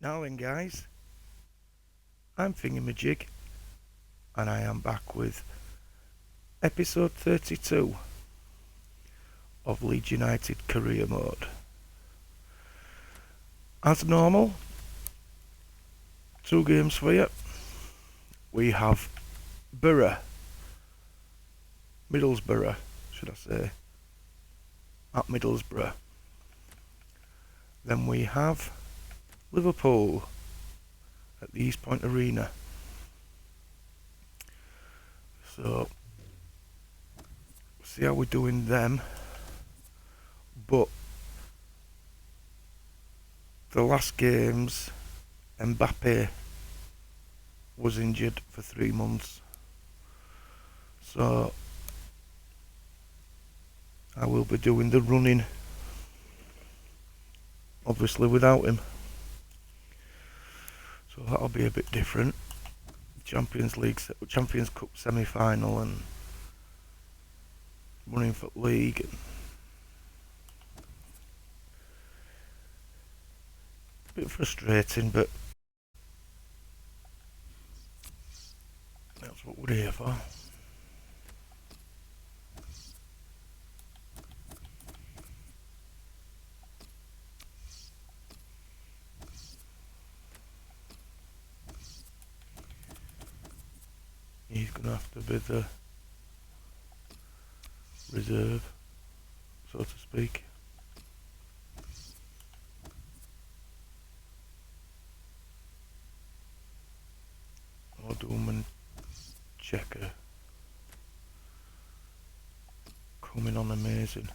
Now then, guys, I'm FINGEYMAJIG, and I am back with episode 32 of Leeds United Career Mode. As normal, 2 games for you. We have Middlesbrough, should I say, at Middlesbrough. Then we have Liverpool at the East Point Arena. So, see how we're doing them. But the last games, Mbappe was injured for 3 months. So, I will be doing the running, obviously without him. So that'll be a bit different. Champions Cup semi-final and running for league. A bit frustrating, but that's what we're here for. He's going to have to be the reserve, so to speak. Odom and Checker coming on amazing.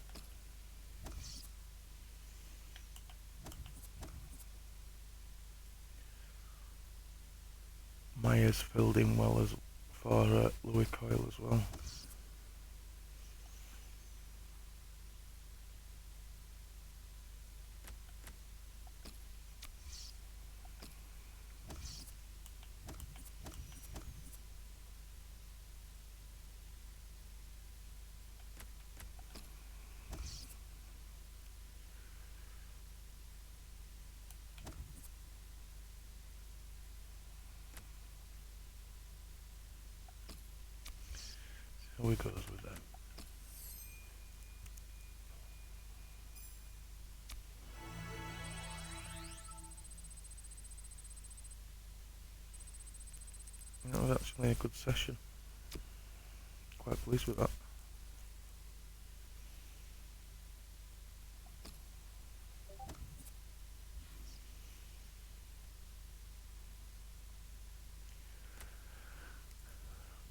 Myers filled in well as for Louis Coyle as well. Here we goes with that. That was actually a good session. Quite pleased with that.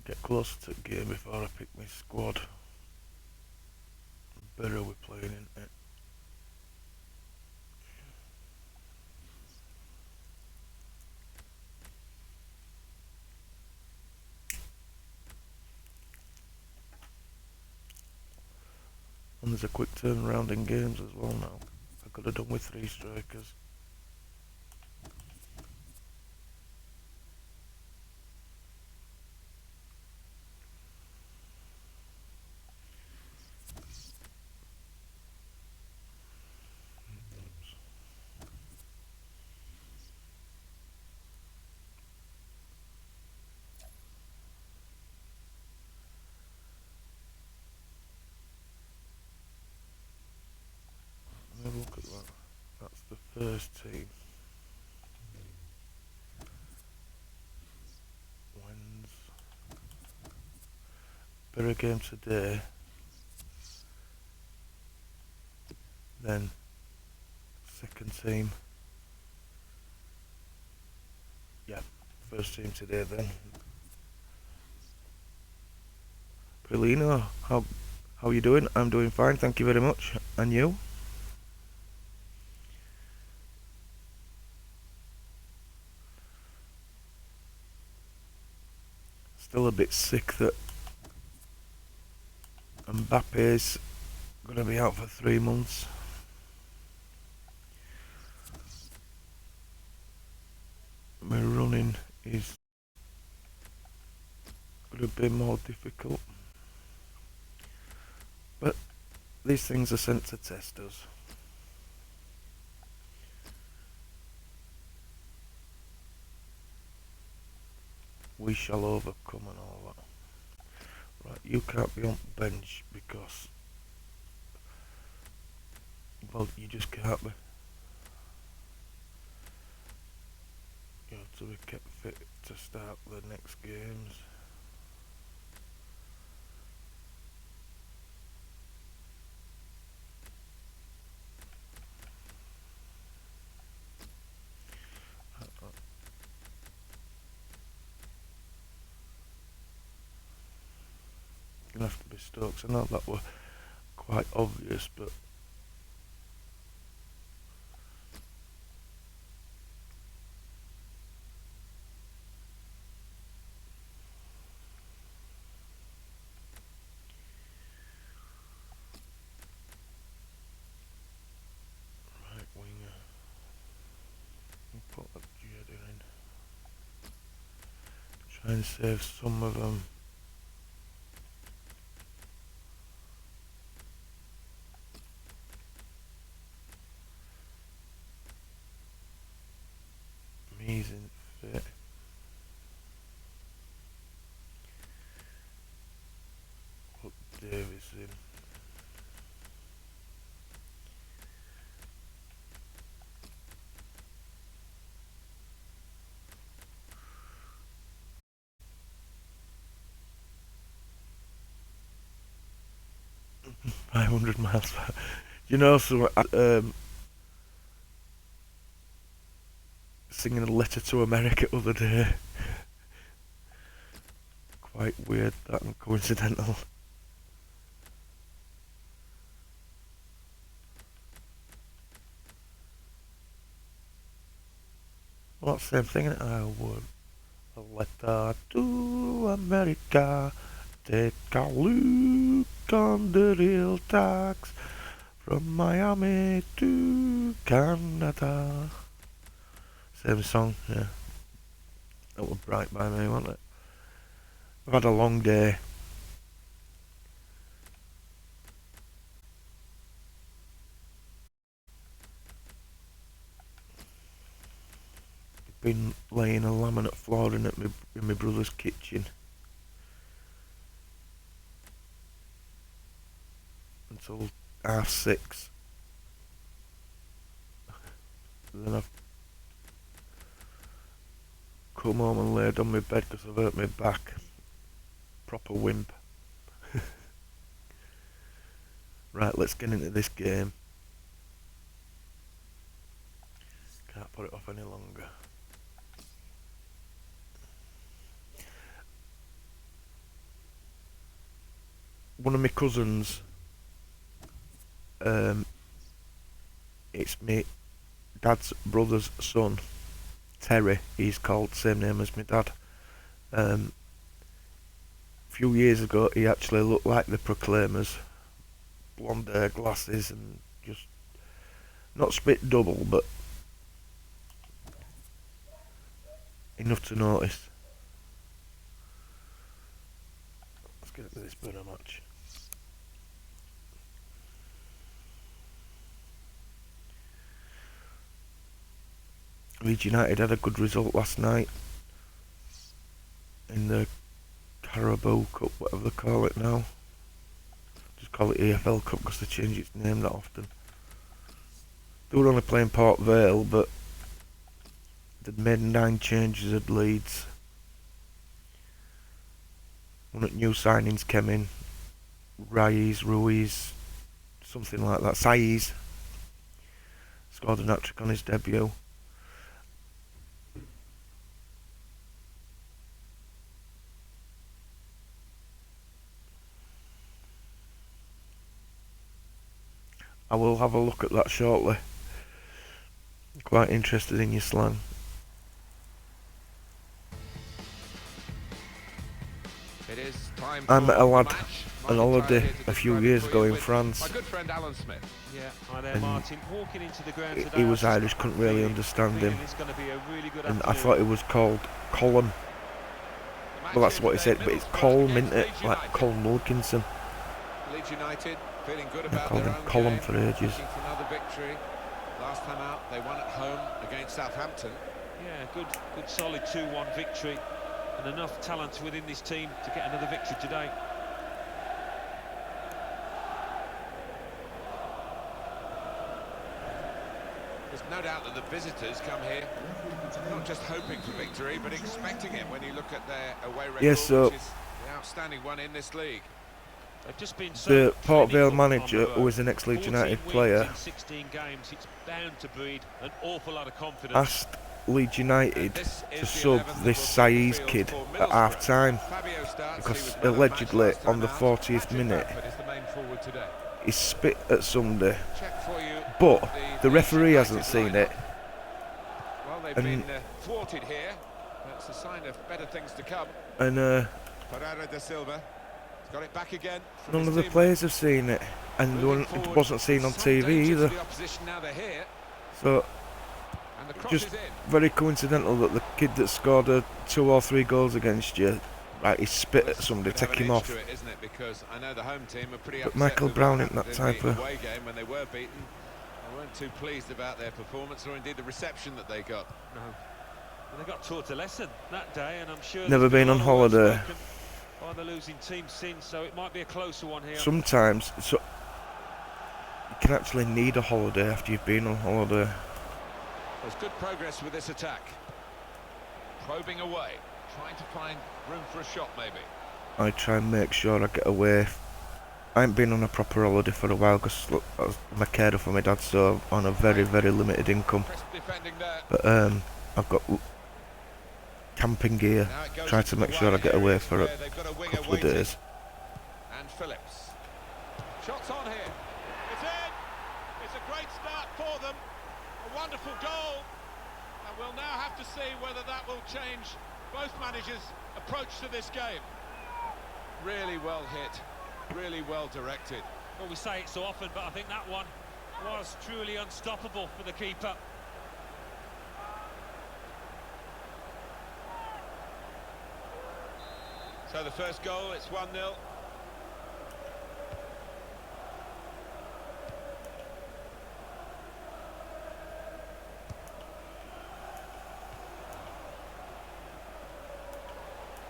Get closer to the game before I pick my squad. Better we're playing in it. And there's a quick turnaround in games as well now. I could have done with 3 strikers. Let me look at that. That's the first team. Wins. Better game today. Then second team. Yeah, first team today then. Pelino, how you doing? I'm doing fine, thank you very much. And you? Still a bit sick that Mbappe's going to be out for 3 months. My running is going to be more difficult. But these things are sent to test us. We shall overcome and all that. Right, you can't be on bench because, well, you just can't be. You have to be kept fit to start the next games. Gonna have to be Stokes. I know that were quite obvious, but right winger. Put that Jada in. Try and save some of them. Amazing fit. Put Davis in. $500 miles per hour. You know, so singing a letter to America the other day. Quite weird that and coincidental. Well, that's the same thing, isn't it? I would a letter to America. Take a look on the real tax from Miami to Canada. Same song, yeah. That was Bright by me, wasn't it? I've had a long day. Been laying a laminate flooring at in my brother's kitchen until 6:30. Then I've come home and laid on my bed because I've hurt my back. Proper wimp. Right, let's get into this game. Can't put it off any longer. One of my cousins, it's my dad's brother's son, Terry, he's called, same name as my dad. A few years ago he actually looked like the Proclaimers. Blonde hair, glasses, and just not spit double, but enough to notice. Let's get into this Burner match. Leeds United had a good result last night in the Carabao Cup, whatever they call it now. Just call it EFL Cup because they change its name that often. They were only playing Port Vale, but they'd made 9 changes at Leeds. One of new signings came in, Ruiz, something like that. Saiz scored an hat-trick on his debut. I will have a look at that shortly. Quite interested in your slang. It is time I met a lad on holiday a few years ago in France. My good friend Alan Smith. Yeah, hi there, Martin. Walking into the ground today, He was Irish, couldn't really understand him. And I thought it was called Colm. Well, that's what he said, but it's Colm, isn't it? Like Colm Wilkinson. Leeds United feeling good I about called their him own Colm game, for ages. looking for another victory. Last time out, they won at home against Southampton. Yeah, good solid 2-1 victory And enough talent within this team to get another victory today. There's no doubt that the visitors come here not just hoping for victory, but expecting it when you look at their away record, Yes, so which is the outstanding one in this league. They've just been so the Port Vale clinical on the manager, who road. is an ex-Leeds 14 United wins player, in 16 games. It's bound to breed an awful lot of confidence. asked Leeds United And this is to the sub 11 that this will take the Saiz field kid for at Middlesbrough. half-time Fabio starts, because he was man of the match allegedly last on the time out. 40th Patrick minute Bamford is the main forward today. he spit at somebody, Check for you but on the Leeds referee United hasn't seen lineup. it, Well, they've and been thwarted here. That's a sign of better things to come. and Pereira da Silva has got it back again. From none his of the teammate. players have seen it, and Moving it forward, wasn't seen on some TV danger to either. the opposition now they're here. So And the cross just is in. very coincidental that the kid that scored 2 or 3 goals against you, right, he spit at somebody, Could have take an him edge off. to it, isn't it? Because I know the home team are pretty But upset Michael with Brown what isn't that happened in type the of- away game when they were beaten. They weren't too pleased about their performance or indeed the reception that they got. No. Well, they got taught a lesson that day, and I'm sure Never there's been a on lot of words holiday. spoken by the losing team since, so it might be a closer one here. Sometimes so you can actually need a holiday after you've been on holiday. There's good progress with this attack. Probing away, trying to find room for a shot maybe. I try and make sure I get away. I ain't been on a proper holiday for a while because I'm a carer for my dad, so I'm on a very, very limited income. Crisp defending there. But I've got camping gear. Now it goes Try into to the make sure I wide get away areas for a where they've got a winger couple of waiting. days. And Phillips. Shots on here. It's in. It's a great start for them. A wonderful goal. And we'll now have to see whether that will change both managers' approach to this game. Really well hit. Really well directed. Well, we say it so often, but I think that one was truly unstoppable for the keeper. So the first goal, it's 1-0.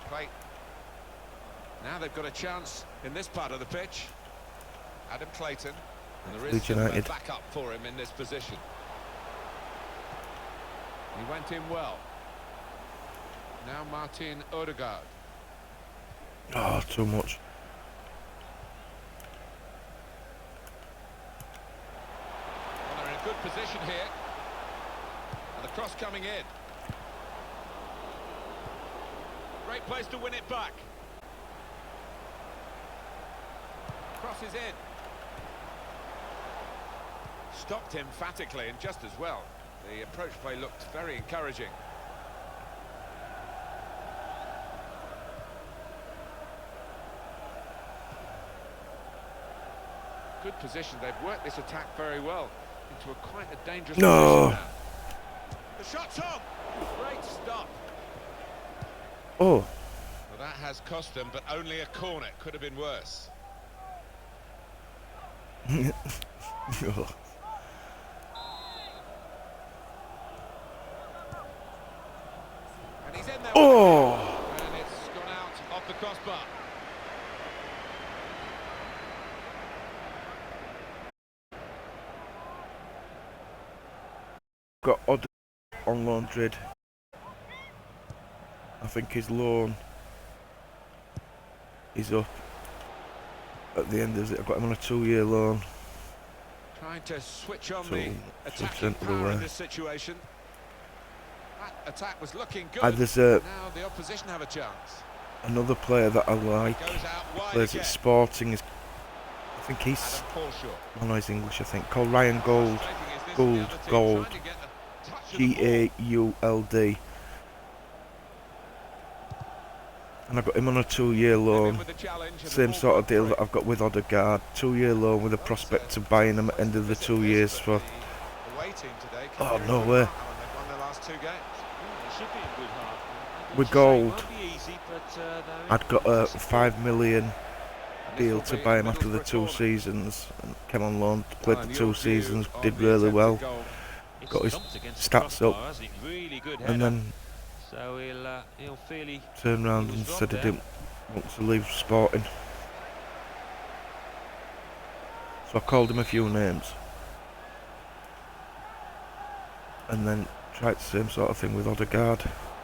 Play. Now they've got a chance in this part of the pitch. Adam Clayton. And there is Leeds some United. backup for him in this position. He went in well. Now Martin Odegaard. Oh, too much. Well, they're in a good position here. And the cross coming in. Great place to win it back. Cross is in. Stopped emphatically and just as well. The approach play looked very encouraging. Good position. They've worked this attack very well into a quite a dangerous No. position now. The shot's on. Great stop. Oh, Well, that has cost them, but only a corner. Could have been worse. And he's in there. Oh. And it's gone out off the crossbar. Got odd on loan trade. I think his loan is up at the end of it. I've got him on a 2-year loan. Trying to switch on So, the attacking 6% of the power in way. this situation. That attack was looking good. There's Now the opposition have a chance. another player that I like. Goes out wide Plays again. at Sporting. I think he's, Adam Forshaw. oh no, he's English, I think. Called Ryan Gould. Frustrating is this Gould, for the other team, Gould. trying to get a touch of the ball. Gauld. And I've got him on a 2-year Came in loan. with the challenge and the Same ball sort of got deal free. that I've got with Odegaard. 2-year loan with a prospect of buying him at the end of the 2 years for... The away team today Oh, can no be way. They've won their last 2 games. They should be in good heart. With As you say, it Gould, won't be easy, but, they're I'd got a in- 5 million And deal this to will be buy a him after the Middlesbrough 2 corner. seasons. And came on loan, played And the your 2 view seasons, on did the really attempted well. goal. It's got his thumped against the stats up. crossbar, hasn't it? Really good And header. then So he'll feel he turned round was and robbed said he there. didn't want to leave Sporting. So I called him a few names. And then tried the same sort of thing with Odegaard.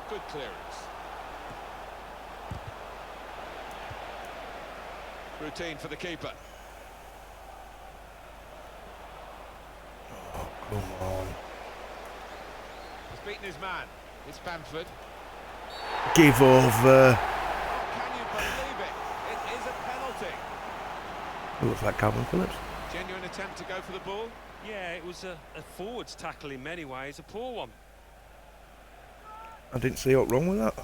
Good clearance. Routine for the keeper. Oh, come on. He's beaten his man. It's Bamford. Give over. Oh, can you believe it? It is a penalty. It looks like Calvin Phillips. Genuine attempt to go for the ball. Yeah, it was a forwards tackle in many ways, a poor one. I didn't see what wrong with that.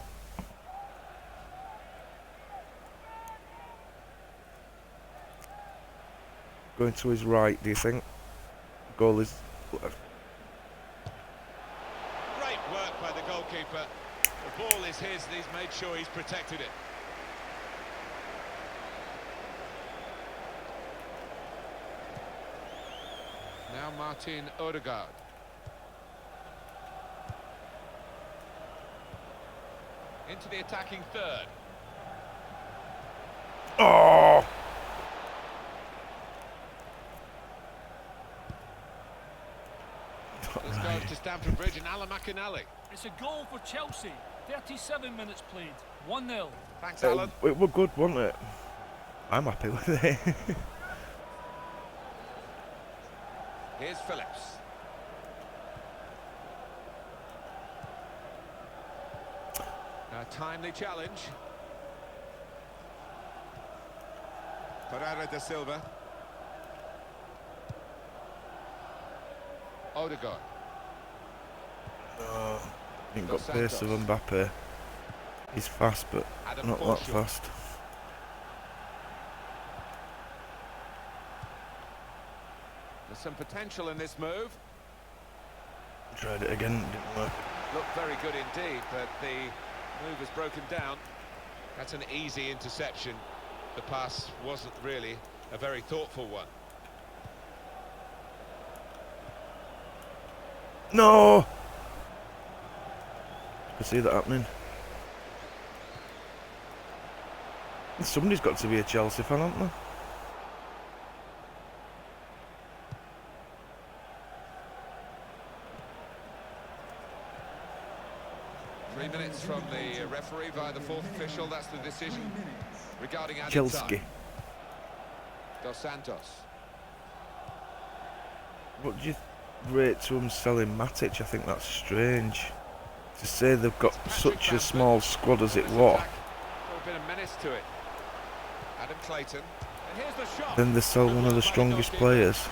Going to his right, do you think? Goal is... Great work by the goalkeeper. The ball is his and he's made sure he's protected it. Now Martin Odegaard. Into the attacking third. Oh! This goes to Stamford Bridge and Alan McInally. It's a goal for Chelsea. 37 minutes played. 1-0. Thanks, Alan. It was good, wasn't it? I'm happy with it. Here's Phillips. A timely challenge. Pereira da Silva. Odegaard. No, he ain't got pace of Mbappe. He's fast, but not that fast. There's some potential in this move. Tried it again, didn't work. Looked very good indeed, but the move has broken down. That's an easy interception. The pass wasn't really a very thoughtful one. No! I see that happening. Somebody's got to be a Chelsea fan, hasn't there? Three minutes from the referee via the fourth official. That's the decision regarding added Chelsea. time. Dos Santos. What do you rate to them selling Matic? I think that's strange. To say they've got such a small squad as it was, A bit of menace to it. Adam Clayton. And here's the shot. then they sell one of the strongest players.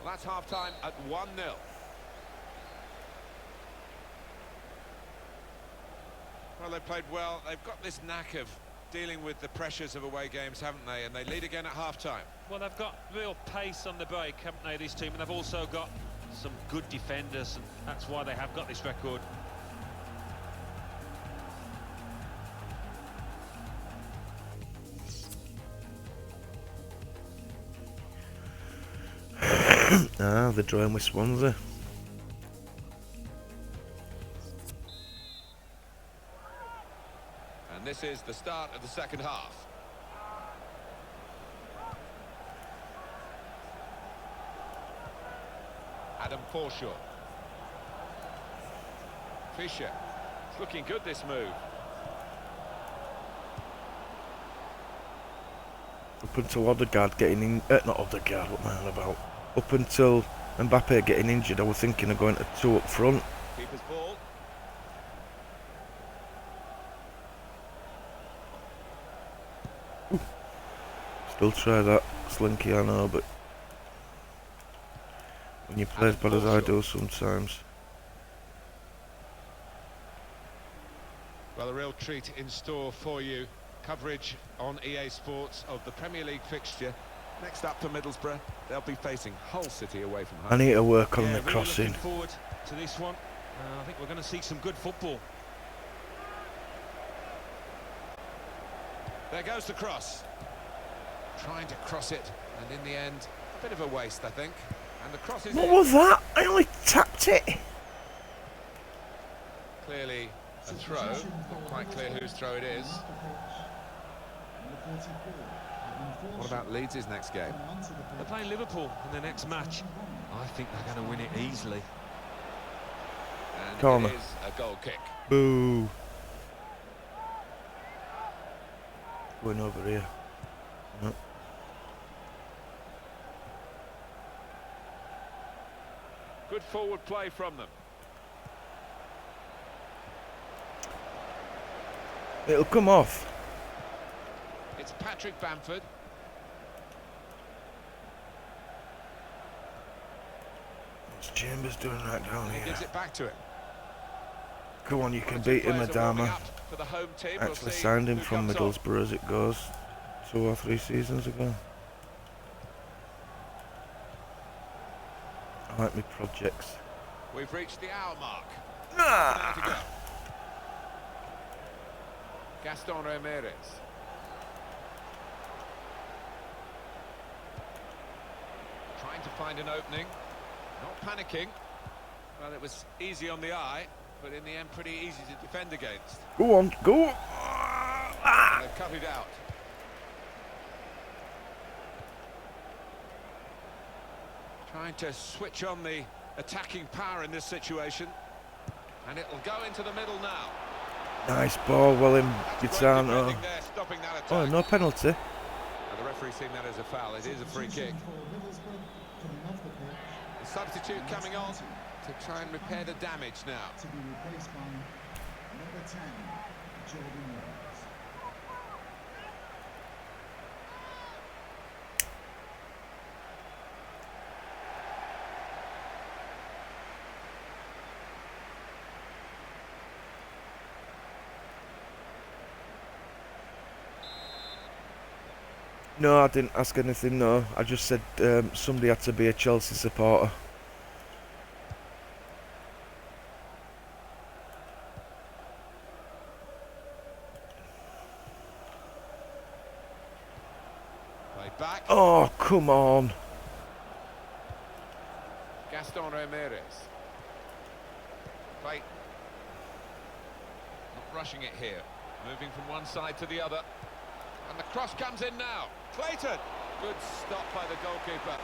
Well, that's half-time at 1-0. Well, they played well. They've got this knack of dealing with the pressures of away games, haven't they? And they lead again at half-time. Well, they've got real pace on the break, haven't they, this team? And they've also got some good defenders, and that's why they have got this record. They're drawing with Swansea. And this is the start of the second half. Adam Forshaw. Fisher. It's looking good, this move. Up until Odegaard getting in... not Odegaard, what am I on about? Up until Mbappe getting injured, I was thinking of going to two up front. Keeper's ball. Still try that slinky, I know, but when you play as bad as I do sometimes. Well, a real treat in store for you. Coverage on EA Sports of the Premier League fixture. Next up for Middlesbrough, they'll be facing Hull City away from home. I need to work on the Really crossing. looking forward to this one. I think we're going to see some good football. There goes the cross. Trying to cross it, and in the end, a bit of a waste, I think. And the cross is What in. was that? I only tapped it. Clearly a throw. Not quite clear whose throw it is. What about Leeds' next game? They're playing Liverpool in the next match. I think they're going to win it easily. And Corner. it is a goal kick. Boo. Going over here. No. Good forward play from them. It'll come off. It's Patrick Bamford. What's Chambers doing right down He here? gives it back to him. Come on, you can One or two beat him, players are warming Adama. up for the home team. We'll Actually see signed him who from comes on. Middlesbrough as it goes 2 or 3 seasons ago. I like my projects. We've reached the hour mark. Ah! Now to go. Gaston Ramirez. Trying to find an opening. Not panicking. Well, it was easy on the eye, but in the end pretty easy to defend against. Go on, go! Ah! They've cut it out. Trying to switch on the attacking power in this situation. And it'll go into the middle now. Nice ball, William That's great Guitarno. defending there, stopping that attack. Oh, no penalty. And the referee's seen that as a foul. It is a free kick. The substitute coming on to try and repair the damage now. To be replaced by number 10, Jordan Rhodes. No, I didn't ask anything, no. I just said somebody had to be a Chelsea supporter. Played back. Oh, come on. Gaston Ramirez. Play. Not rushing it here. Moving from one side to the other. And the cross comes in now. Clayton. Good stop by the goalkeeper.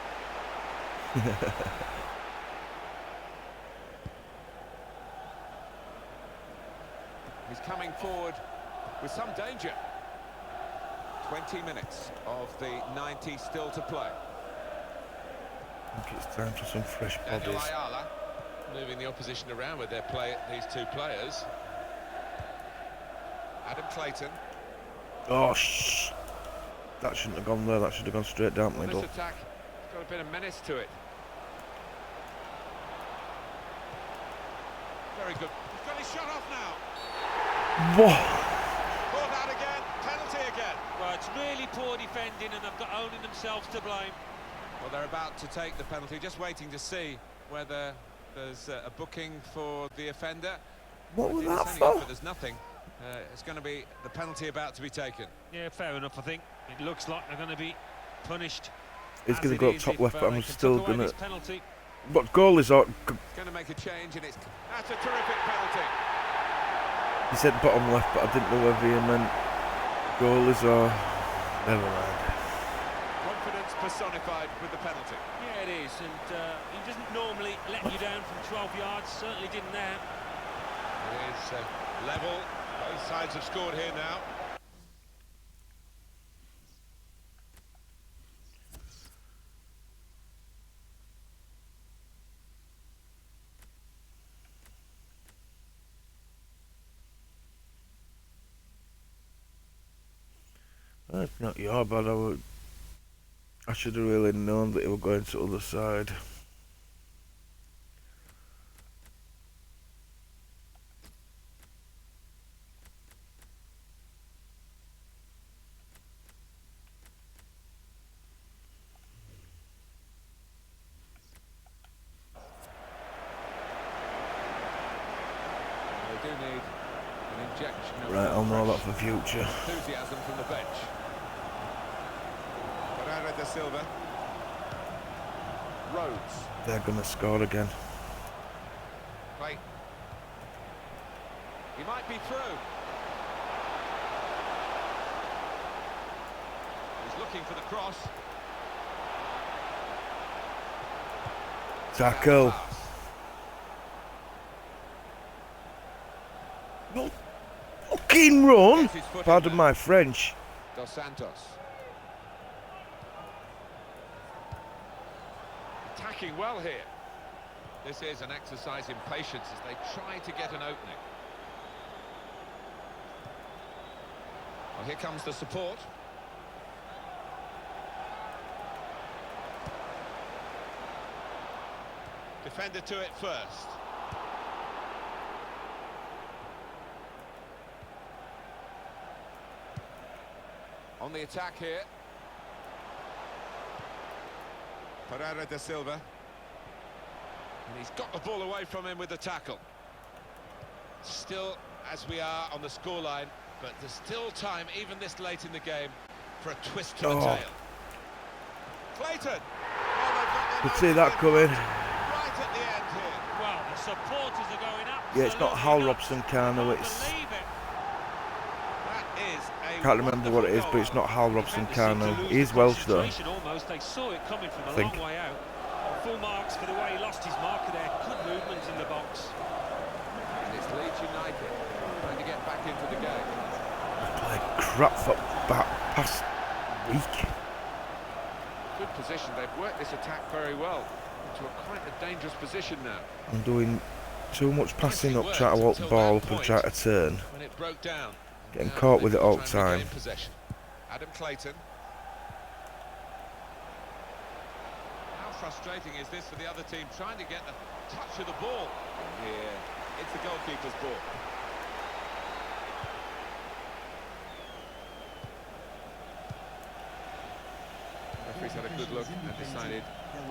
He's coming forward with some danger. 20 minutes of the 90 still to play. I think it's time for some fresh Daniel bodies. Ayala moving the opposition around with their play. These two players. Adam Clayton. Oh, shh. That shouldn't have gone there. That should have gone straight down the Well, middle. this attack has got a bit of menace to it. Very good. He's got his shot off now. Whoa. Caught out again. Penalty again. Well, it's really poor defending, and they've got only themselves to blame. Well, they're about to take the penalty. Just waiting to see whether there's a booking for the offender. What was It's that only for? offered, there's nothing. It's going to be the penalty about to be taken. Yeah, fair enough, I think. It looks like they're going to be punished. He's as going it to go up is top if, left, but they I'm can still tuck away going this to... penalty. What goal is that? It's going to make a change, and that's a terrific penalty. He said bottom left, but I didn't know whether he meant goalies or... Never mind. Confidence personified with the penalty. Yeah, it is, and he doesn't normally let you down from 12 yards, certainly didn't there. It is level. Both sides have scored here now. That's not your bad. I should have really known that he was going to the other side. They do need an injection of Right, I'll know that fresh for future. enthusiasm from the bench. Pereira da Silva. Rhodes. They're going to score again. Play. He might be through. He's looking for the cross. Tackle. No fucking run! Pardon my French. Dos Santos. Attacking well here. This is an exercise in patience as they try to get an opening. Well, here comes the support. Defender to it first. On the attack here. Pereira da Silva. And he's got the ball away from him with the tackle. Still, as we are on the scoreline, but there's still time, even this late in the game, for a twist to the tail. Clayton! Could see that coming. Right at the end here. Well, the supporters are going up. Yeah, it's not Hal Robson Carno, it's... That is a Can't remember what it is, but it's not Hal Robson Carno. He is Welsh though. Almost, they saw it coming from a think. long way out. Full marks for the way he lost his marker there. Good movement in the box. And it's Leeds United trying to get back into the game. Played crap for past week. Good position. They've worked this attack very well into quite a dangerous position now. I'm doing too much passing up, trying to walk the ball up and try to turn. When it broke down. Getting Now caught with they it all can the try and time. regain possession. Adam Clayton. How frustrating is this for the other team trying to get the touch of the ball? Yeah, it's the goalkeeper's ball. Referee's had a good look and decided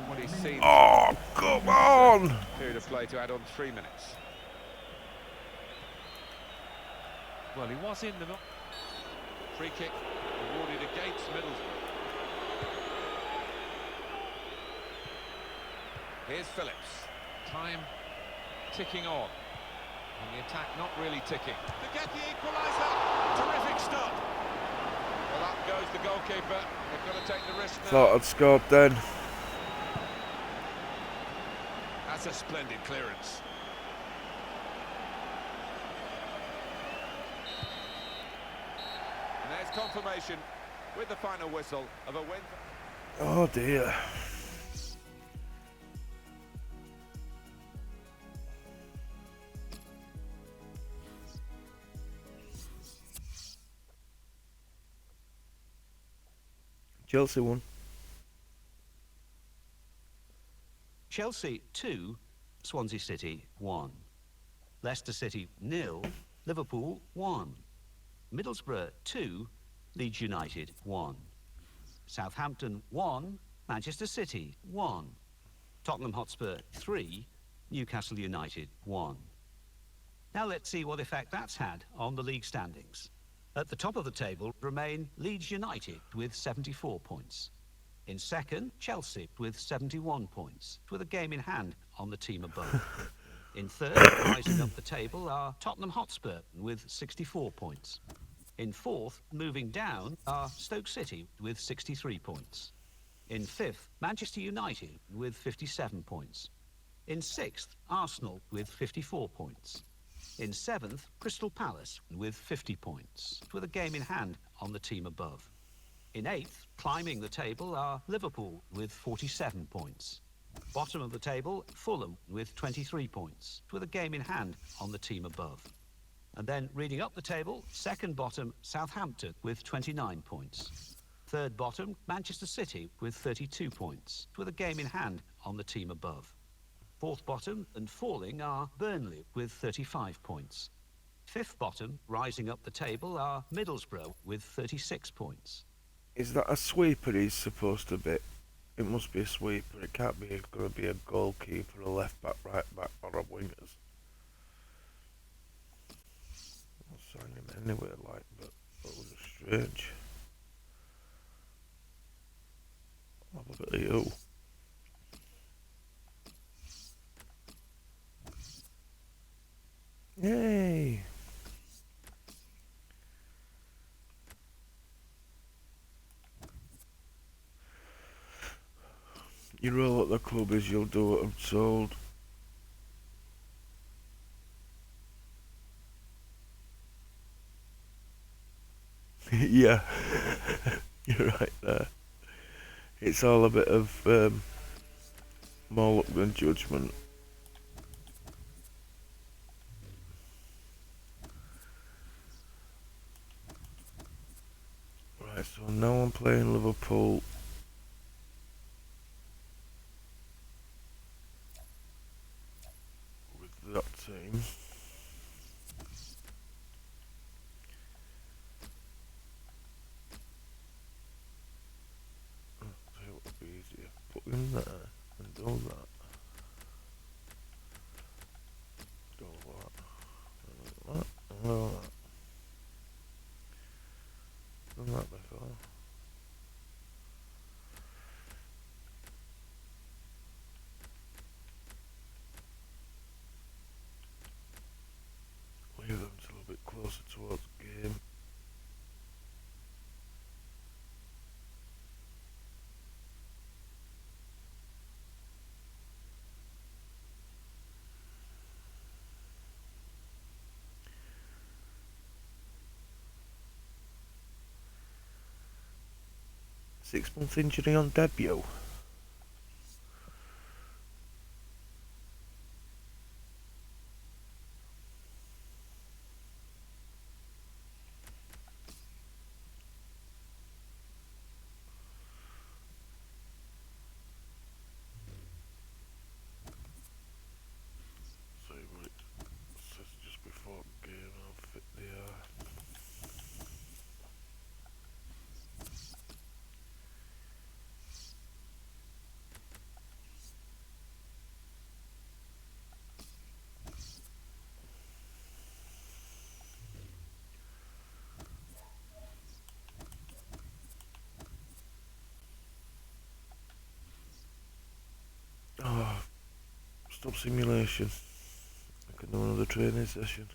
what he's seen. Oh, come on! Period of play to add on 3 minutes. Well, he was in the... Free kick awarded against Middlesbrough. Here's Phillips. Time ticking on. And the attack not really ticking. To get the equaliser. Terrific stop. Well, up goes the goalkeeper. They've got to take the risk now. Thought I'd scored then. That's a splendid clearance. And there's confirmation with the final whistle of a win. Oh dear. Chelsea won. Chelsea 2, Swansea City 1. Leicester City 0, Liverpool 1. Middlesbrough 2, Leeds United 1. Southampton 1, Manchester City 1. Tottenham Hotspur 3, Newcastle United 1. Now let's see what effect that's had on the league standings. At the top of the table remain Leeds United with 74 points. In second, Chelsea with 71 points, with a game in hand on the team above. In third, rising up the table, are Tottenham Hotspur with 64 points. In fourth, moving down, are Stoke City with 63 points. In fifth, Manchester United with 57 points. In sixth, Arsenal with 54 points. In seventh, Crystal Palace with 50 points, with a game in hand on the team above. In eighth, climbing the table, are Liverpool with 47 points. Bottom of the table, Fulham with 23 points, with a game in hand on the team above. And then reading up the table, second bottom, Southampton with 29 points. Third bottom, Manchester City with 32 points, with a game in hand on the team above. Fourth bottom and falling are Burnley with 35 points. Fifth bottom, rising up the table, are Middlesbrough with 36 points. Is that a sweeper he's supposed to be? It must be a sweeper. It can't be going to be a goalkeeper, a left back, right back, or a wingers. I'll sign him anywhere, like, but that was strange. Have a look at you. You roll what the club is, you'll do what I'm told. Yeah, you're right there. It's all a bit of more luck than judgment. Right, so now I'm playing Liverpool. With that team. So it would be easier. Put in there and do that. Do that. And do that. Done that before. Leave them till a bit closer towards the game. Six-month injury on debut. See what it says just before the game. I'll fit the Oh, stop simulation. I can do another training session.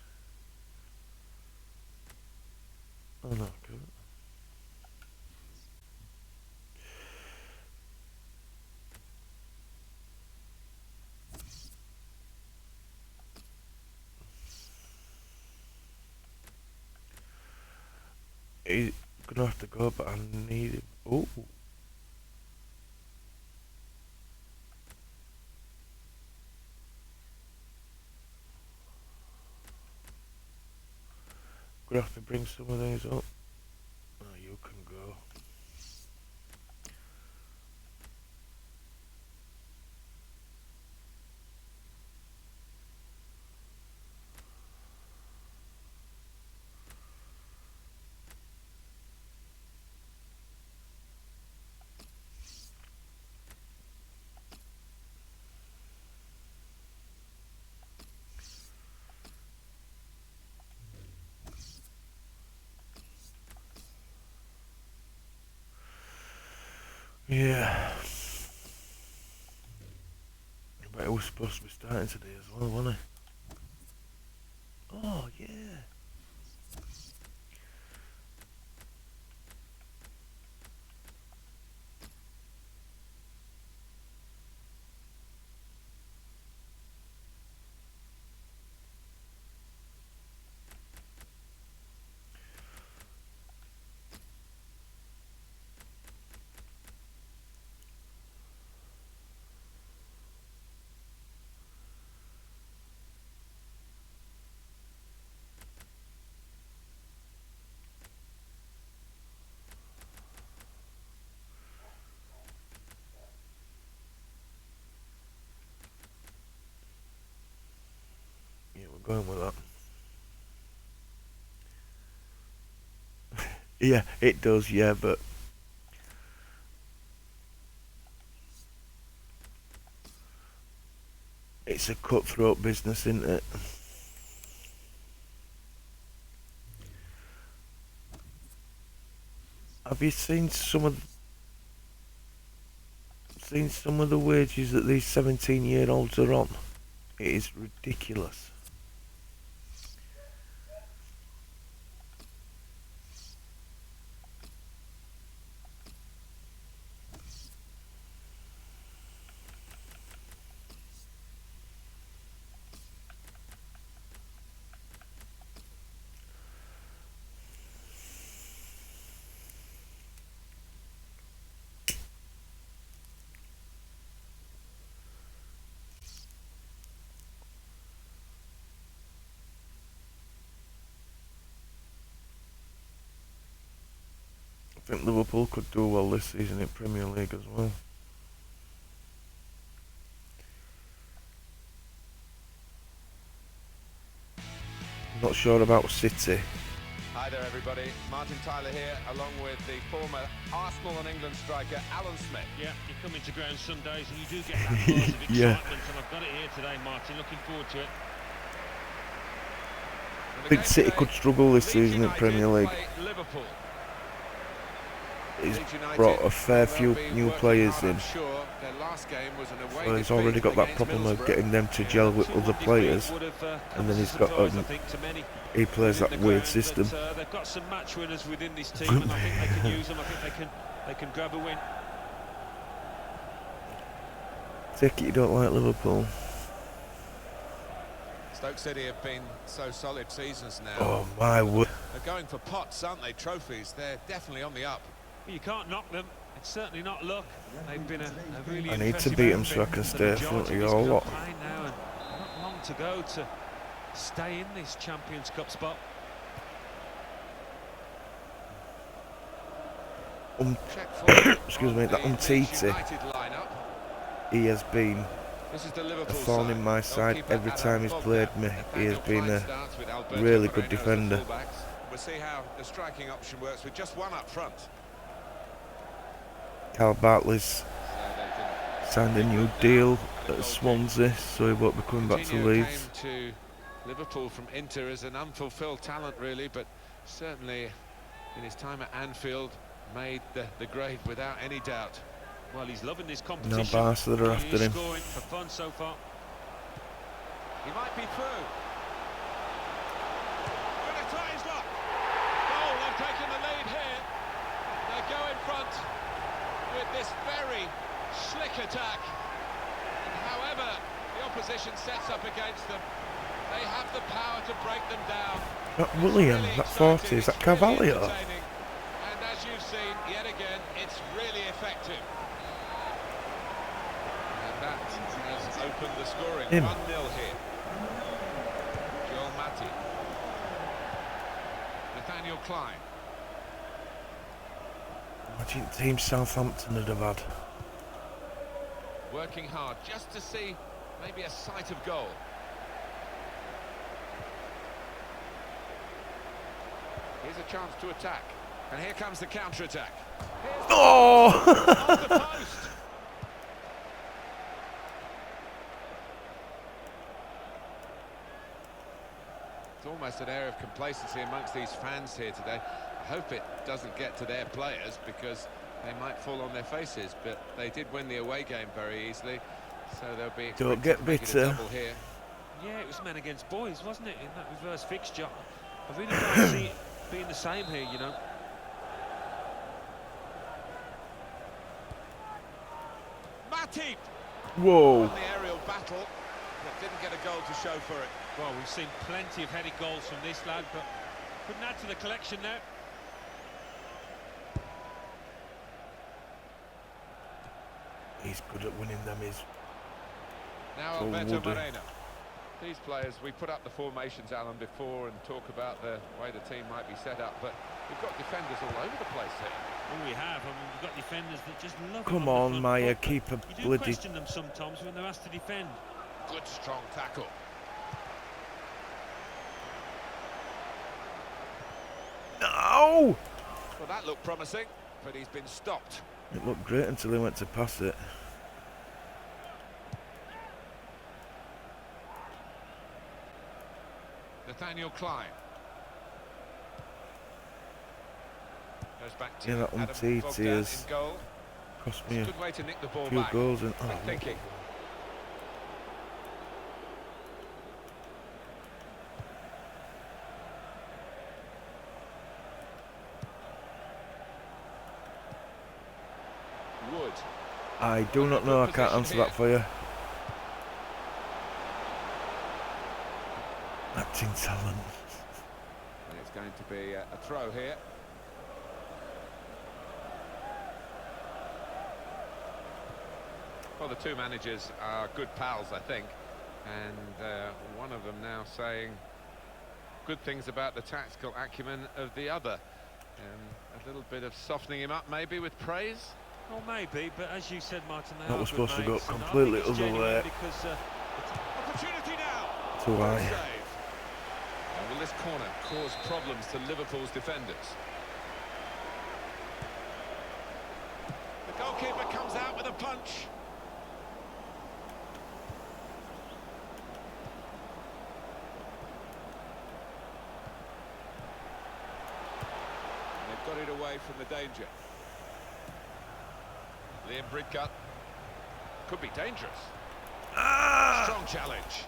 Oh no, good. He's gonna have to go, but I need him. Oh, gonna have to bring some of these up. Oh, you can go. Yeah. But it was supposed to be starting today as well, wasn't it? Oh, yeah. Yeah, we're going with that. Yeah, it does, yeah, but it's a cutthroat business, isn't it? Have you seen some of the wages that these 17-year-olds are on? It is ridiculous. think Liverpool could do well this season in Premier League as well. Not sure about City. Hi there, everybody. Martin Tyler here, along with the former Arsenal and England striker, Alan Smith. Yeah, you come into ground Sundays and you do get that buzz of excitement, Yeah. and I've got it here today, Martin. Looking forward to it. I think City could struggle this season in Premier League. Liverpool. He's brought a fair few new players in, so he's already got that problem of getting them to gel with other players, and then he's got he plays that weird system. They've got some match winners within this team, and I think they can use them. I think they can grab a win. Take it you don't like Liverpool. Stoke City have been so solid seasons now. Oh my word. They're going for pots, aren't they? Trophies. They're definitely on the up. Well, you can't knock them. It's certainly not luck. They've been a really I need to impressive beat them so I outfit can for stay the in front of majority you this all lot. campaign now, and not long to go to stay in this Champions Cup spot. Check forward excuse me, on that the Leeds Umtiti, United lineup. he has been This is the a Liverpool thorn in my side Goalkeeper every Adam time he's Pogba. played me. He has Nathaniel been Klein a starts with Alberto really good Moreno as the defender. fullbacks. We'll see how the striking option works with just one up front. Cal Bartley's So they can signed a new deal at Swansea, so he won't be coming back to Coutinho Leeds. came to Liverpool from Inter as an unfulfilled talent, really, but certainly in his time at Anfield made the grade without any doubt. Well, he's loving this competition. No Barca that are He after is him. scoring for fun so far. He might be through. Good attack, he's got. Goal, they've taken the lead here. They go in front with this very slick attack. And however the opposition sets up against them, they have the power to break them down. That William, Really that 40, exciting, is that it's really Carvalho? entertaining. And as you've seen, yet again, it's really effective. And that has opened the scoring. Him. 1-0 here. Joel Matip. Nathaniel Klein. Imagine Team Southampton would have had. Working hard just to see maybe a sight of goal. Here's a chance to attack. And here comes the counter-attack. Oh! Off the post. It's almost an air of complacency amongst these fans here today. I hope it doesn't get to their players, because they might fall on their faces, but they did win the away game very easily, so they'll be Don't expected get to make it a bitter. double here. Yeah, it was men against boys, wasn't it, in that reverse fixture? I really don't see it being the same here, you know. Matip Whoa. won the aerial battle, but didn't get a goal to show for it. Well, we've seen plenty of headed goals from this lad, but couldn't add to the collection now. He's good at winning them, he's Now So Alberto woody. Moreno. These players, we put up the formations, Alan, before and talk about the way the team might be set up, but we've got defenders all over the place here. Well, we have. I mean, we've got defenders that just love it Come the on, front Maya, foot. keep a You do bloody... question them sometimes when they're asked to defend. Good, strong tackle. No! Well, that looked promising, but he's been stopped. It looked great until he went to pass it. Nathaniel Klein. Goes back to Yeah, that Adam Umtiti Bogdan is- in goal. Cost me It's a a good way to nick the ball few back. goals and... Quick Oh, thinking. Wood. I do not know, I can't answer that for you. Acting talent. And it's going to be a throw here. Well, the two managers are good pals, I think, and one of them now saying good things about the tactical acumen of the other. A little bit of softening him up, maybe, with praise. Well, maybe, but as you said, Martin, they That are was good supposed to go mates, and I completely think it's other genuine way. because Opportunity now. Too Good high. save. And will this corner cause problems to Liverpool's defenders? The goalkeeper comes out with a punch. They've got it away from the danger. Liam Bridcut. Could be dangerous. Strong challenge.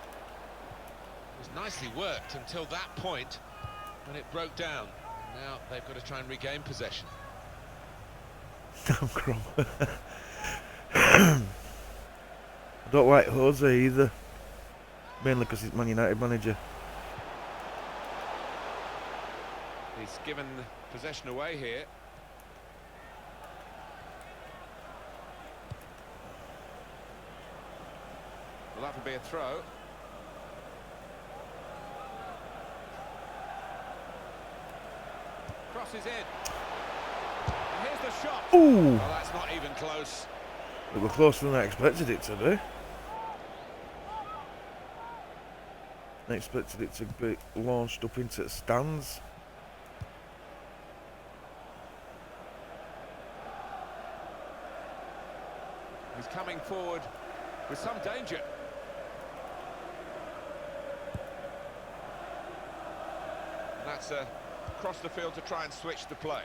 It was nicely worked until that point when it broke down. Now they've got to try and regain possession. I don't like Jose either. Mainly because he's Man United manager. He's given possession away here. Well, that will be a throw. Crosses in. And here's the shot. Ooh! Well, that's not even close. It was closer than I expected it to be. I expected it to be launched up into the stands. He's coming forward with some danger. And that's across the field to try and switch the play.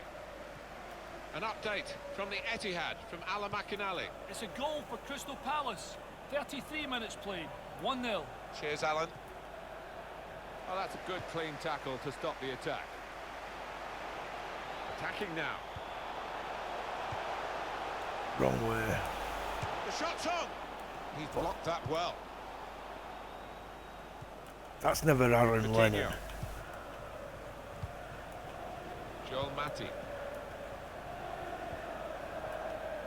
An update from the Etihad, from Ala Makinali. It's a goal for Crystal Palace. 33 minutes played. 1-0. Cheers, Alan. Oh, that's a good, clean tackle to stop the attack. Attacking now. Wrong way. The shot's on. He's blocked that well. That's never Aaron Coutinho. Lennon. Joel Matip.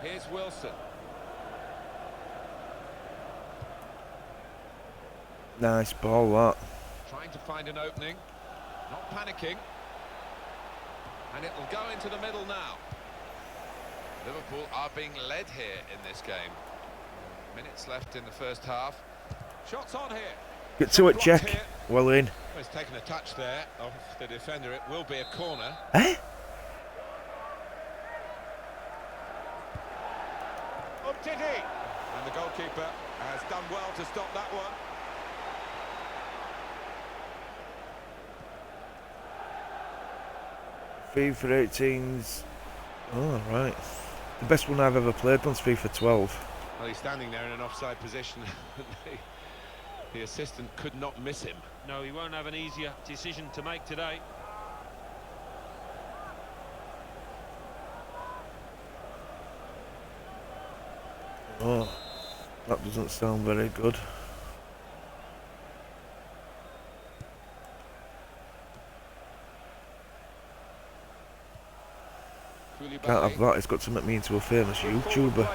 Here's Wilson. Nice ball, that. Trying to find an opening. Not panicking. And it will go into the middle now. Liverpool are being led here in this game. Minutes left in the first half. Shots on here. Get to it, Blocked check. here. Well in. Well, he's taken a touch there of the defender. It will be a corner. Eh? Umtiti. And the goalkeeper has done well to stop that one. FIFA 18's. Oh, right. The best one I've ever played on's FIFA 12. Well, he's standing there in an offside position. The assistant could not miss him. no, he won't have an easier decision to make today. Oh, that doesn't sound very good. Can't have that, it's got to make me into a famous YouTuber.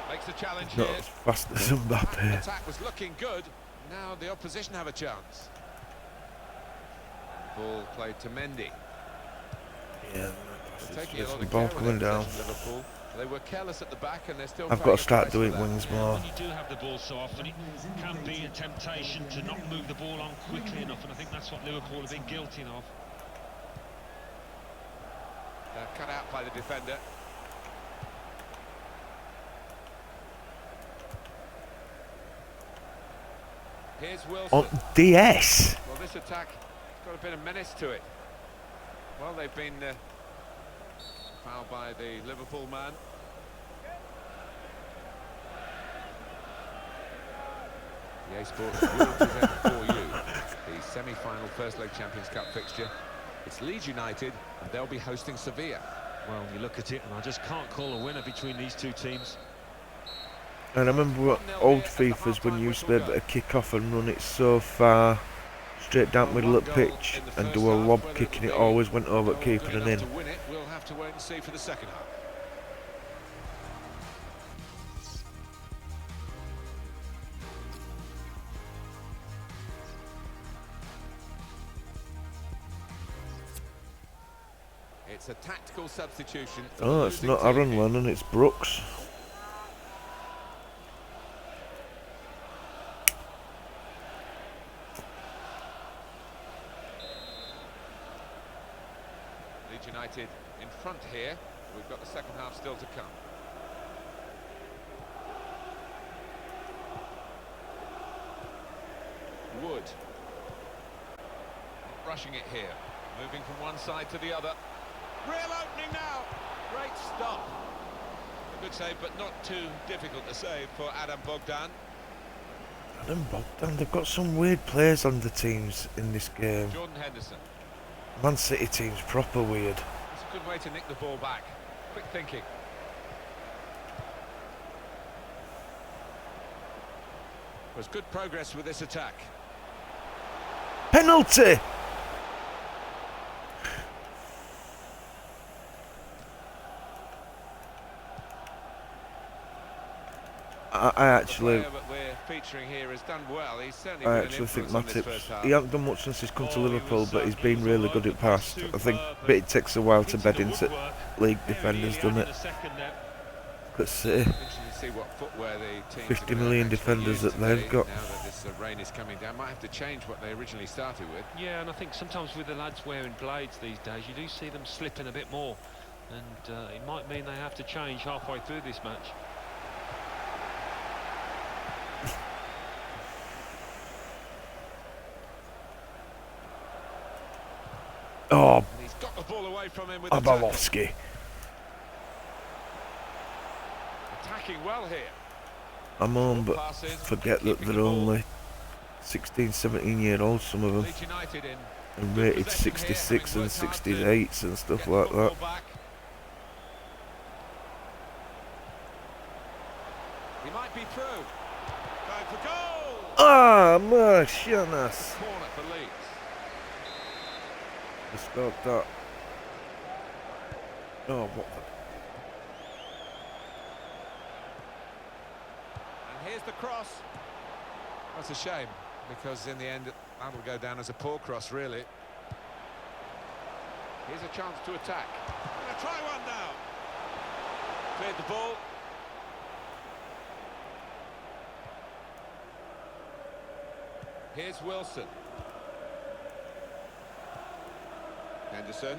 Makes a challenge Not here. as fast as The Mbappe. attack was looking good. Now the opposition have a chance. Ball played to Mendy. Yeah, They're taking a lot the of ball care with coming their down. possession, Liverpool. They were careless at the back and they're still I've paying got to start a price for doing that. wings Yeah, more. when you do have the ball so often, it can be a temptation to not move the ball on quickly enough, and I think that's what Liverpool have been guilty of. Cut out by the defender. Here's Wilson. On DS. Well, this attack has got a bit of menace to it. Well, they've been fouled by the Liverpool man. EA Sports will present for you the semi-final first leg Champions Cup fixture. It's Leeds United, and they'll be hosting Sevilla. Well, you look at it, and I just can't call a winner between these two teams. And I remember old FIFAs when you used to be able to kick off and run it so far straight down the middle of the pitch and do a lob kick, and it always went over keeper and in. To win it, we'll have to wait and see for the second half. It's a tactical substitution. For Oh, the it's losing not team Aaron here. Lennon, it's Brooks. Leeds United in front here. We've got the second half still to come. Wood. Not rushing it here. Moving from one side to the other. Real opening now. Great stop. A good save, but not too difficult to save for Adam Bogdan. Adam Bogdan, they've got some weird players on the teams in this game. Jordan Henderson. Man City team's proper weird. It's a good way to nick the ball back. Quick thinking. Was good progress with this attack. Penalty! I actually, The player that we're featuring here has done well. He's certainly I been an actually think influence on this Matip, first half. he hasn't done much since he's come to Oh, he Liverpool, was, but he's he been was really all good over at the place, past. I think superb, it takes a while to into bed the into woodwork. league Very defenders, nearly doesn't out it? in a second there. Look at City. Interesting to see what footwear the teams 50 are gonna million actually defenders use that they've today, got. Now that this rain is coming down, might have to change what they originally started with. Yeah, and I think sometimes with the lads wearing blades these days, you do see them slipping a bit more. And it might mean they have to change halfway through this match. Oh, And he's got the ball away from him with the tackle. Abalovsky. Attacking well here. I'm on, but Passes, forget that keeping they're the ball. only 16, 17 year olds, some of them, Leeds United in and good rated possession here, 66 having and worked hard to 68s and get stuff the like football that. back. He might be through. Going for goal. Ah, Marcianas. Corner for Leeds. Let's start that. Oh, what the... And here's the cross. That's a shame, because in the end, that will go down as a poor cross, really. Here's a chance to attack. Gonna try one now. Cleared the ball. Here's Wilson. Henderson.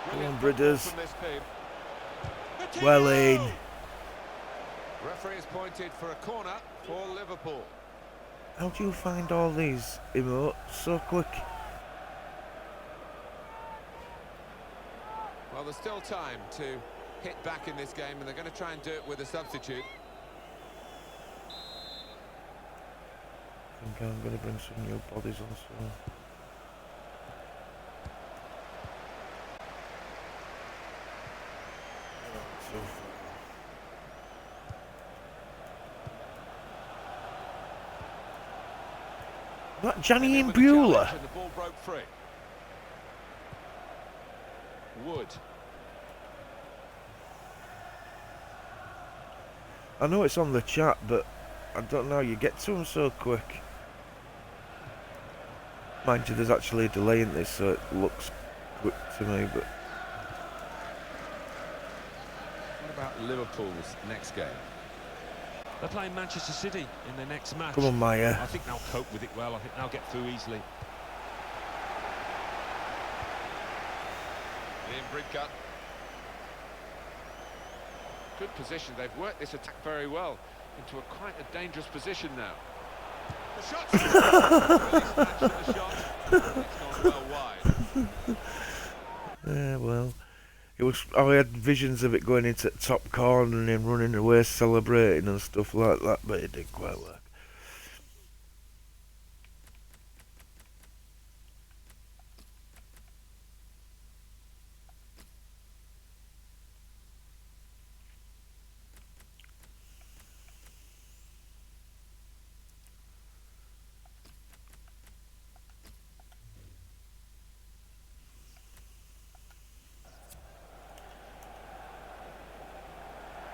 Come on, Brilliant Bridders. football from this team. Coutinho! Well in. Referee has pointed for a corner for Liverpool. How do you find all these emotes so quick? Well, there's still time to hit back in this game, and they're going to try and do it with a substitute. I think I'm going to bring some new bodies on soon. That Johnny And then with the Imbula. challenge, and the ball broke free. Wood. I know it's on the chat, but I don't know, you get to them so quick. Mind you, there's actually a delay in this, so it looks quick to me, but... What about Liverpool's next game? They're playing Manchester City in their next match. Come on, Maya. I think they'll cope with it well. I think they'll get through easily. Ian Bridcut. Good position. They've worked this attack very well into a quite a dangerous position now. The shot's really snatched at the shot. It's gone well wide. Yeah, well... It was, I had visions of it going into the top corner and then running away celebrating and stuff like that, but it didn't quite work.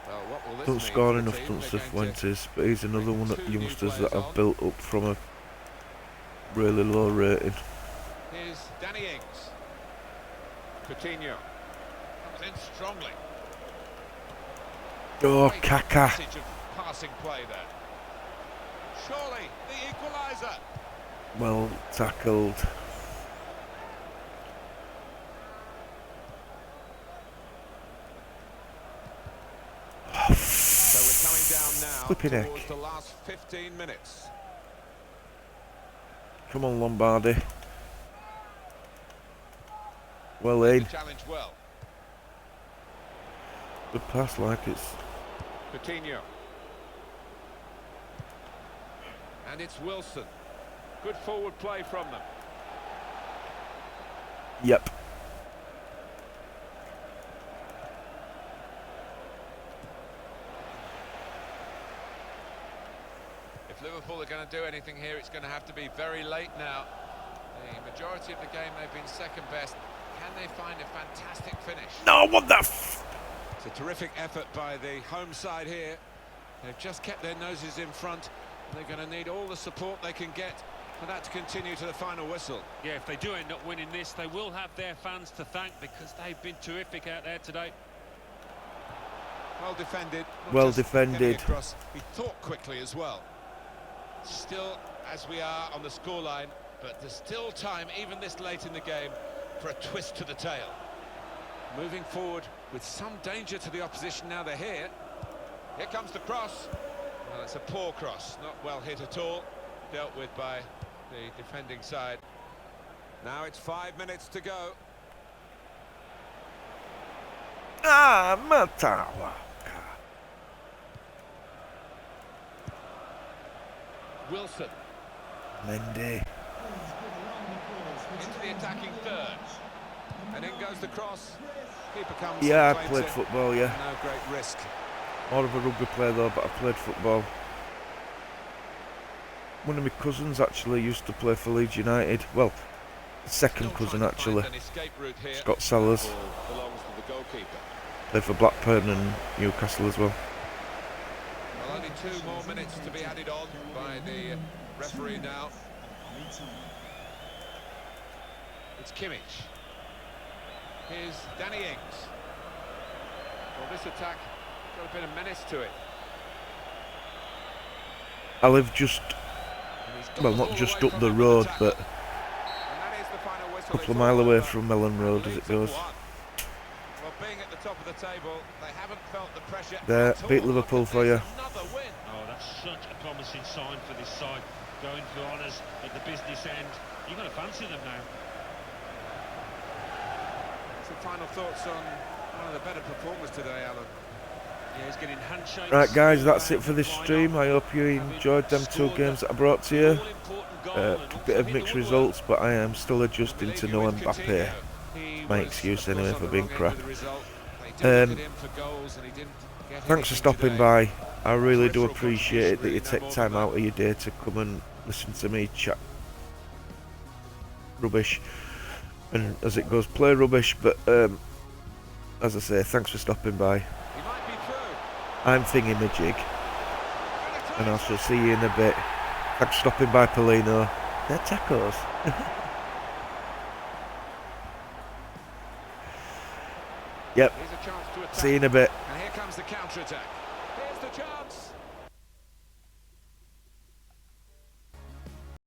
Well, what will this Don't mean score for the enough team? Dunster They're going to Fuentes, but he's another bring one of two the new youngsters players that on. I've built up from a really low rating. Here's Danny Ings. Coutinho comes in strongly. Oh, Great Kaka. passage of passing play there. Surely the equaliser. Well tackled. So we're coming down now Flipping heck. towards the last 15 minutes. Come on, Lombardi. Well The in. challenge well. Good pass, like it's. Coutinho. And it's Wilson. Good forward play from them. Yep. If Liverpool are going to do anything here, it's going to have to be very late now. The majority of the game they've been second best. Can they find a fantastic finish? No, what the It's a terrific effort by the home side here. They've just kept their noses in front. They're going to need all the support they can get for that to continue to the final whistle. Yeah, if they do end up winning this, they will have their fans to thank because they've been terrific out there today. Well defended. Not Well just defended. getting across, he thought quickly as well. Still, as we are on the scoreline, but there's still time, even this late in the game, for a twist to the tail. Moving forward with some danger to the opposition now they're here. Here comes the cross. Well, it's a poor cross, not well hit at all. Dealt with by the defending side. Now it's 5 minutes to go. Ah, Matawa. Wilson Mendy. into the attacking third. And in goes the cross. Keeper comes. Yeah, I claims played it. football, yeah. No great risk. More of a rugby player though, but I played football. One of my cousins actually used to play for Leeds United. Well, second Still cousin trying to actually. find an escape route here. Scott Sellers. Ball belongs to the goalkeeper. Played for Blackburn and Newcastle as well. Well, only 2 more minutes to be added on by the referee now. It's Kimmich. Here's Danny Ings. Well, this attack got a bit of menace to it. I live just, And he's got well, the not ball just away up from the him with road, tackle. but And that is the final whistle. a couple It's of all mile away over. from Mellon Road as it Leeds goes. have won. Well, being at the top of the table, they haven't felt the pressure. There, at all. beat Look Liverpool at for this, you. Another win. Oh, that's such a promising sign for this side. Going for honours at the business end. You've got to fancy them now. Some final thoughts on one of the better performers today, Alan. Yeah, he's getting handshakes. Right guys, that's it for this stream. I hope you enjoyed them 2 games that I brought to you. A bit of mixed results, but I am still adjusting to no Mbappe. My excuse anyway for being crap. Thanks for stopping by. I really do appreciate it that you take time out of your day to come and listen to me chat rubbish. And as it goes, play rubbish, but as I say, thanks for stopping by. I'm FINGEYMAJIG, and I shall see you in a bit. Thanks for stopping by, Polino. They're tacos. Yep. See you in a bit. And here comes the counter-attack. Here's the chance.